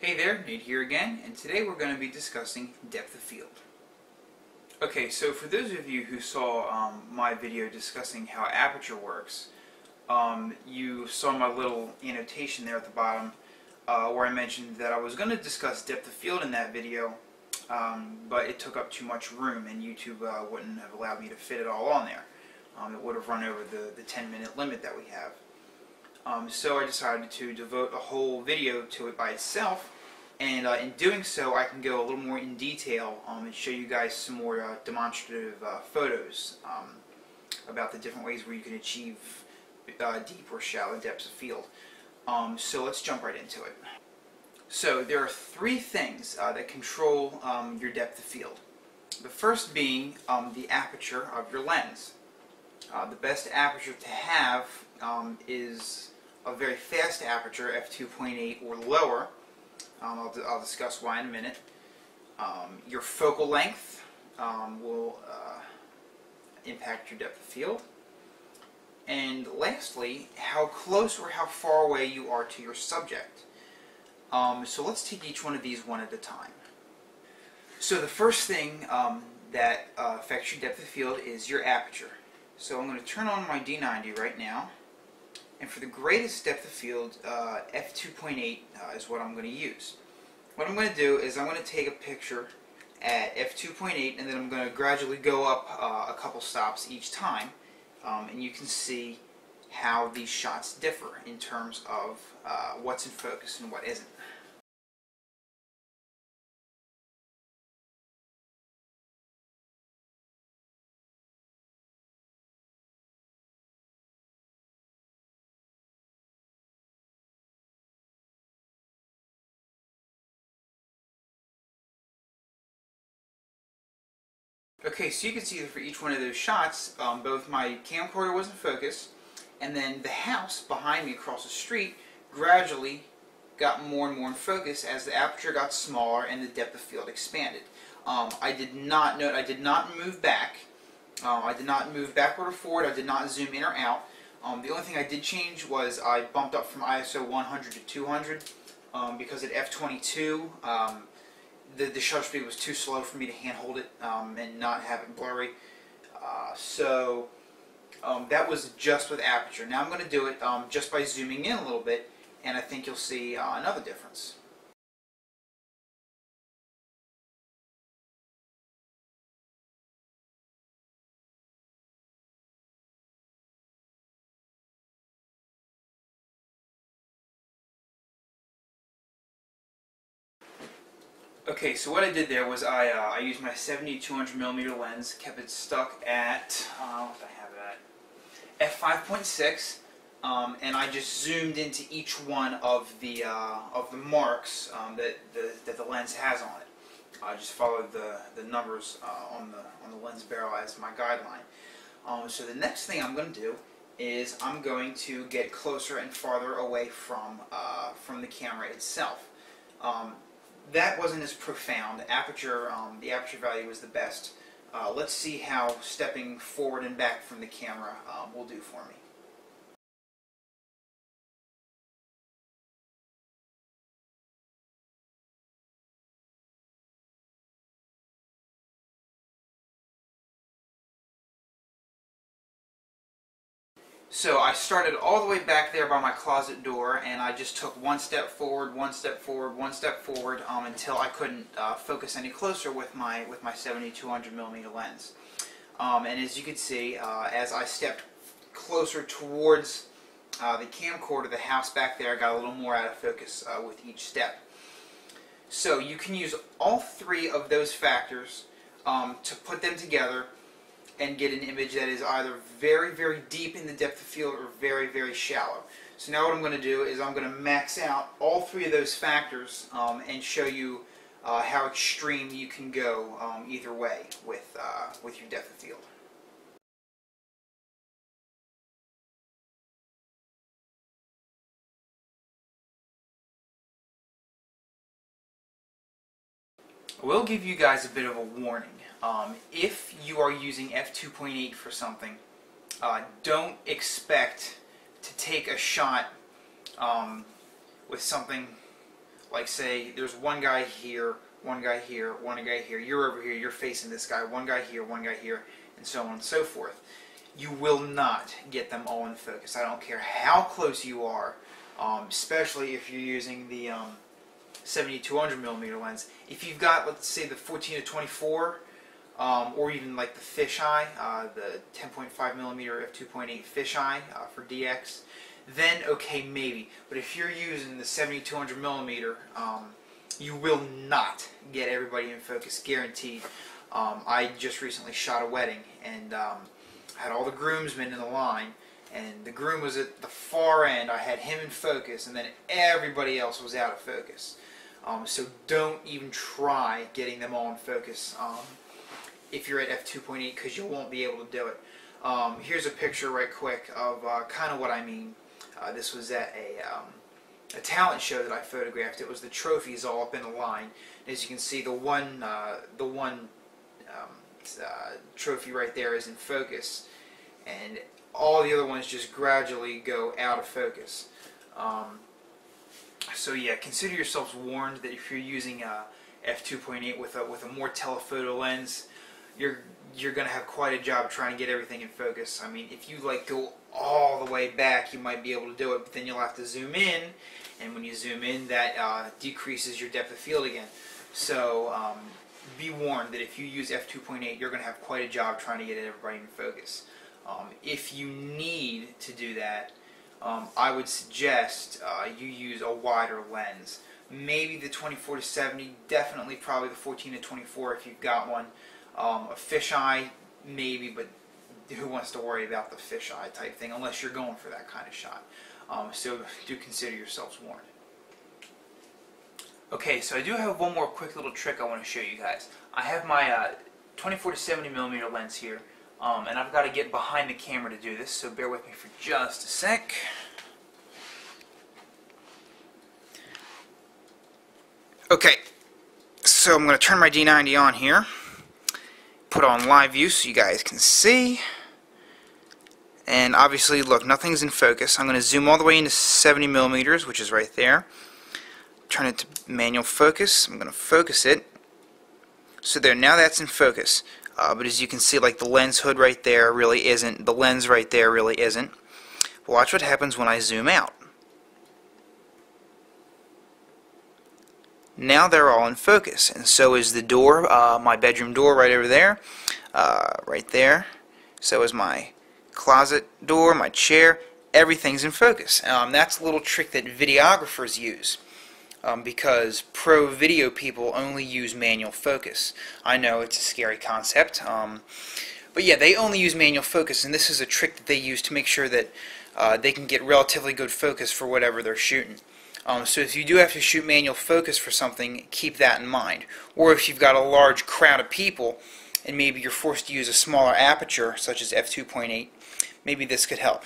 Hey there, Nate here again, and today we're going to be discussing depth of field. Okay, so for those of you who saw my video discussing how aperture works, you saw my little annotation there at the bottom where I mentioned that I was going to discuss depth of field in that video, but it took up too much room and YouTube wouldn't have allowed me to fit it all on there. It would have run over the 10-minute limit that we have. So I decided to devote a whole video to it by itself, and in doing so I can go a little more in detail and show you guys some more demonstrative photos about the different ways where you can achieve deep or shallow depths of field. So let's jump right into it. So there are three things that control your depth of field. The first being the aperture of your lens. The best aperture to have is a very fast aperture, f2.8 or lower. I'll discuss why in a minute. Your focal length will impact your depth of field. And lastly, how close or how far away you are to your subject. So let's take each one of these one at a time. So the first thing that affects your depth of field is your aperture. So I'm going to turn on my D90 right now. And for the greatest depth of field, f2.8 is what I'm going to use. What I'm going to do is I'm going to take a picture at f2.8 and then I'm going to gradually go up a couple stops each time. And you can see how these shots differ in terms of what's in focus and what isn't. Okay, so you can see that for each one of those shots, both my camcorder was in focus, and then the house behind me across the street gradually got more and more in focus as the aperture got smaller and the depth of field expanded. I did not move back. I did not move backward or forward. I did not zoom in or out. The only thing I did change was I bumped up from ISO 100 to 200 because at f22 the shutter speed was too slow for me to handhold it and not have it blurry. So that was just with aperture. Now I'm going to do it just by zooming in a little bit, and I think you'll see another difference. Okay, so what I did there was I used my 70-200mm lens, kept it stuck at, what did I have it at? f5.6, and I just zoomed into each one of the marks that the lens has on it. I just followed the numbers on the lens barrel as my guideline. So the next thing I'm going to do is I'm going to get closer and farther away from the camera itself. That wasn't as profound. The aperture value was the best. Let's see how stepping forward and back from the camera will do for me. So I started all the way back there by my closet door, and I just took one step forward, one step forward, one step forward until I couldn't focus any closer with my 70-200mm lens. And as you can see, as I stepped closer towards the camcorder, the house back there got a little more out of focus with each step. So you can use all three of those factors to put them together and get an image that is either very, very deep in the depth of field or very, very shallow. So now what I'm going to do is I'm going to max out all three of those factors and show you how extreme you can go either way with your depth of field. I will give you guys a bit of a warning. If you are using f2.8 for something, don't expect to take a shot with something Like say there's one guy here, one guy here, one guy here, you're over here, you're facing this guy, one guy here, and so on and so forth. You will not get them all in focus. I don't care how close you are, especially if you're using the 70-200mm lens. If you've got, let's say, the 14-24, or even like the fisheye, the 10.5mm f2.8 fisheye for DX, then okay, maybe. But if you're using the 70-200mm, you will not get everybody in focus, guaranteed. I just recently shot a wedding, and had all the groomsmen in the line, and the groom was at the far end. I had him in focus, and then everybody else was out of focus. So don't even try getting them all in focus if you're at f2.8, because you won't be able to do it. Here's a picture right quick of kind of what I mean. This was at a talent show that I photographed. It was the trophies all up in a line. As you can see, the one trophy right there is in focus, and all the other ones just gradually go out of focus. So yeah, consider yourselves warned that if you're using f2.8 with a more telephoto lens, you're going to have quite a job trying to get everything in focus. I mean, if you like go all the way back, you might be able to do it, but then you'll have to zoom in, and when you zoom in, that decreases your depth of field again. So be warned that if you use f2.8, you're going to have quite a job trying to get everybody in focus. If you need to do that, I would suggest you use a wider lens. Maybe the 24-70, definitely probably the 14-24 if you've got one. A fisheye, maybe, but who wants to worry about the fisheye type thing unless you're going for that kind of shot. So do consider yourselves warned. Okay, so I do have one more quick little trick I want to show you guys. I have my 24-70mm lens here, and I've got to get behind the camera to do this, so bear with me for just a sec. Okay, so I'm going to turn my D90 on here, put on live view so you guys can see, and obviously look, nothing's in focus. I'm going to zoom all the way into 70mm, which is right there. Turn it to manual focus. I'm going to focus it. So there, now that's in focus. But as you can see, like the lens hood right there really isn't. The lens right there really isn't. But watch what happens when I zoom out. Now they're all in focus, and so is the door, my bedroom door right over there, right there. So is my closet door, my chair. Everything's in focus. That's a little trick that videographers use. Because pro video people only use manual focus. I know it's a scary concept, but yeah, they only use manual focus, and this is a trick that they use to make sure that they can get relatively good focus for whatever they're shooting. So if you do have to shoot manual focus for something, keep that in mind. Or if you've got a large crowd of people and maybe you're forced to use a smaller aperture, such as f2.8, maybe this could help.